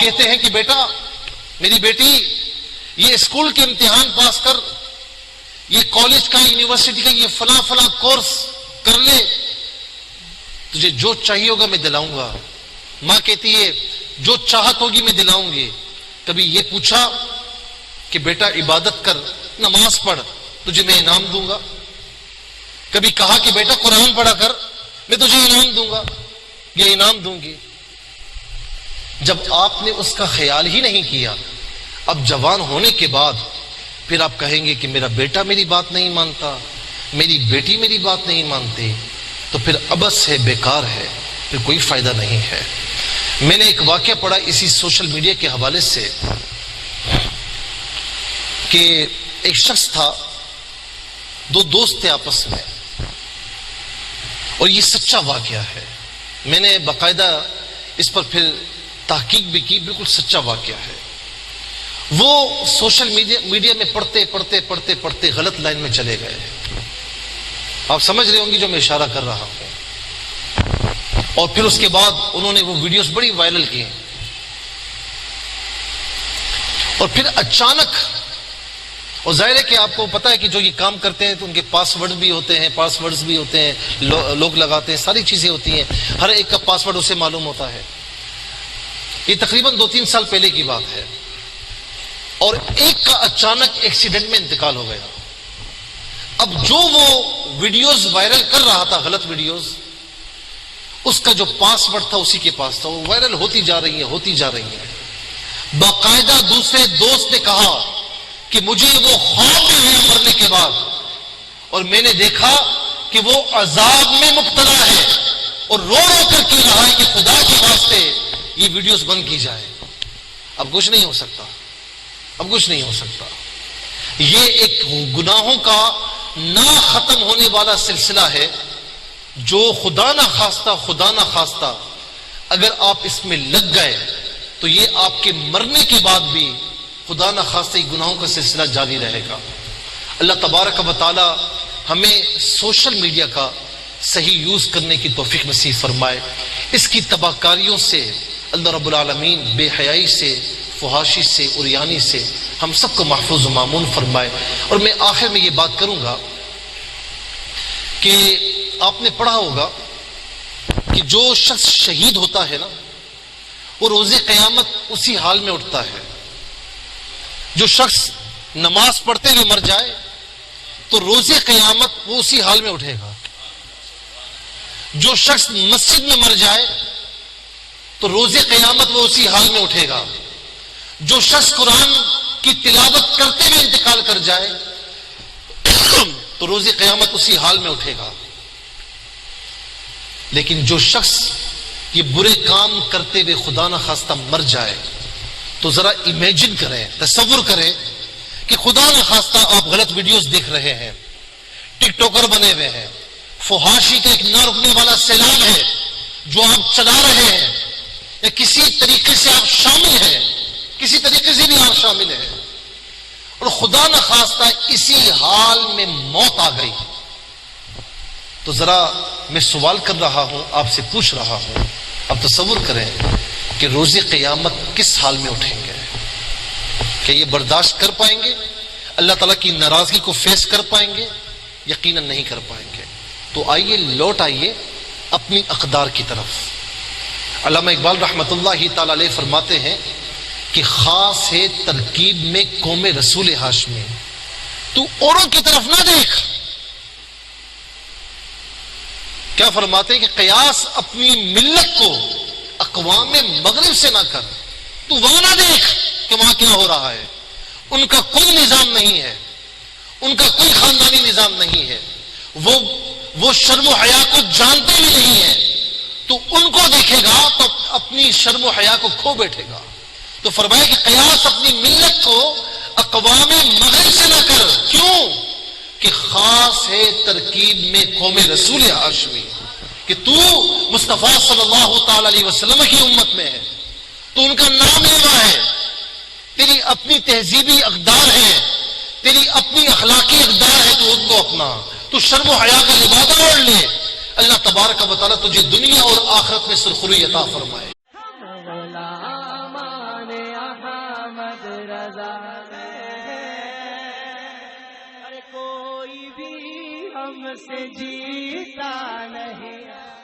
کہتے ہیں کہ بیٹا میری بیٹی یہ اسکول کے امتحان پاس کر، یہ کالج کا یونیورسٹی کا یہ فلاں فلاں کورس کر لے، تجھے جو چاہیے ہوگا میں دلاؤں گا۔ ماں کہتی ہے جو چاہت ہوگی میں دلاؤں گی۔ کبھی یہ پوچھا کہ بیٹا عبادت کر، نماز پڑھ، تجھے میں انعام دوں گا؟ کبھی کہا کہ بیٹا قرآن پڑھا کر، میں تجھے انعام دوں گا یا انعام دوں گی؟ جب آپ نے اس کا خیال ہی نہیں کیا، اب جوان ہونے کے بعد پھر آپ کہیں گے کہ میرا بیٹا میری بات نہیں مانتا، میری بیٹی میری بات نہیں مانتی، تو پھر عبث ہے، بیکار ہے، پھر کوئی فائدہ نہیں ہے۔ میں نے ایک واقعہ پڑھا اسی سوشل میڈیا کے حوالے سے کہ ایک شخص تھا، دو دوست تھے آپس میں، اور یہ سچا واقعہ ہے، میں نے باقاعدہ اس پر پھر تحقیق بھی کی، بالکل سچا واقعہ ہے۔ وہ سوشل میڈیا میں پڑھتے غلط لائن میں چلے گئے۔ آپ سمجھ رہے ہوں گے جو میں اشارہ کر رہا ہوں۔ اور پھر اس کے بعد انہوں نے وہ ویڈیوز بڑی وائرل کی، اور پھر اچانک، اور ظاہر ہے کہ آپ کو پتا ہے کہ جو یہ کام کرتے ہیں تو ان کے پاس ورڈز بھی ہوتے ہیں، لوگ لگاتے ہیں، ساری چیزیں ہوتی ہیں، ہر ایک کا پاس ورڈ اسے معلوم ہوتا ہے۔ یہ تقریباً 2-3 سال پہلے کی بات ہے، اور ایک کا اچانک ایکسیڈنٹ میں انتقال ہو گیا۔ اب جو وہ ویڈیوز وائرل کر رہا تھا، غلط ویڈیوز، اس کا جو پاس ورڈ تھا اسی کے پاس تھا، وہ وائرل ہوتی جا رہی ہیں۔ باقاعدہ دوسرے دوست نے کہا کہ مجھے وہ خواب میں آیا مرنے کے بعد، اور میں نے دیکھا کہ وہ عذاب میں مبتلا ہے، اور رو کر کہہ رہا ہے کہ خدا کے واسطے یہ ویڈیوز بند کی جائے۔ اب کچھ نہیں ہو سکتا۔ یہ ایک گناہوں کا نہ ختم ہونے والا سلسلہ ہے، جو خدا نہ خواستہ اگر آپ اس میں لگ گئے تو یہ آپ کے مرنے کے بعد بھی خدا نہ خواستہ گناہوں کا سلسلہ جاری رہے گا۔ اللہ تبارک و تعالی ہمیں سوشل میڈیا کا صحیح یوز کرنے کی توفیق نصیب فرمائے، اس کی تباہ کاریوں سے اللہ رب العالمین، بے حیائی سے، فحاشی سے، عریانی سے ہم سب کو محفوظ و مامون فرمائے۔ اور میں آخر میں یہ بات کروں گا کہ آپ نے پڑھا ہوگا کہ جو شخص شہید ہوتا ہے نا، وہ روز قیامت اسی حال میں اٹھتا ہے۔ جو شخص نماز پڑھتے ہوئے مر جائے تو روز قیامت وہ اسی حال میں اٹھے گا۔ جو شخص مسجد میں مر جائے تو روز قیامت وہ اسی حال میں اٹھے گا۔ جو شخص قرآن کی تلاوت کرتے ہوئے انتقال کر جائے تو روز قیامت اسی حال میں اٹھے گا۔ لیکن جو شخص یہ برے کام کرتے ہوئے خدا نہ خواستہ مر جائے تو ذرا امیجن کریں، تصور کریں کہ خدا نہ خواستہ آپ غلط ویڈیوز دیکھ رہے ہیں، ٹک ٹاکر بنے ہوئے ہیں، فحاشی کا ایک نہ رکنے والا سیلاب ہے جو آپ چلا رہے ہیں، یا کسی طریقے سے آپ شامل ہیں، کسی طریقے سے بھی آپ شامل ہیں، اور خدا نہ خواستہ اسی حال میں موت آ گئی، تو ذرا میں سوال کر رہا ہوں، آپ سے پوچھ رہا ہوں، اب تصور کریں کہ روز قیامت کس حال میں اٹھیں گے؟ کہ یہ برداشت کر پائیں گے؟ اللہ تعالیٰ کی ناراضگی کو فیس کر پائیں گے؟ یقیناً نہیں کر پائیں گے۔ تو آئیے لوٹ آئیے اپنی اقدار کی طرف۔ علامہ اقبال رحمۃ اللہ تعالی علیہ فرماتے ہیں کہ خاص ہے ترکیب میں قوم رسول ہاشمی، تو اوروں کی طرف نہ دیکھ۔ کیا فرماتے ہیں کہ قیاس اپنی ملت کو اقوام مغرب سے نہ کر، تو وہاں نہ دیکھ کہ وہاں کیا ہو رہا ہے، ان کا کوئی نظام نہیں ہے، ان کا کوئی خاندانی نظام نہیں ہے، وہ شرم و حیا کو جانتے بھی نہیں ہیں، تو ان کو دیکھے گا تو اپنی شرم و حیا کو کھو بیٹھے گا۔ تو فرمایا کہ قیاس اپنی ملت کو اقوام مغرب سے نہ کر، کیوں کہ خاص ہے ترکیب میں قوم رسول ہاشمی، کہ تو مصطفیٰ صلی اللہ تعالی علیہ وسلم کی امت میں ہے، تو ان کا نام لینا ہے، تیری اپنی تہذیبی اقدار ہے، تیری اپنی اخلاقی اقدار ہے، تو ان کو اپنا، تو شرم و حیا کا لبادہ اوڑھ لے۔ اللہ تبارک و تعالیٰ تجھے دنیا اور آخرت میں سرخروئی عطا فرمائے۔ رضا ہے، ارے کوئی بھی ہم سے جیتا نہیں.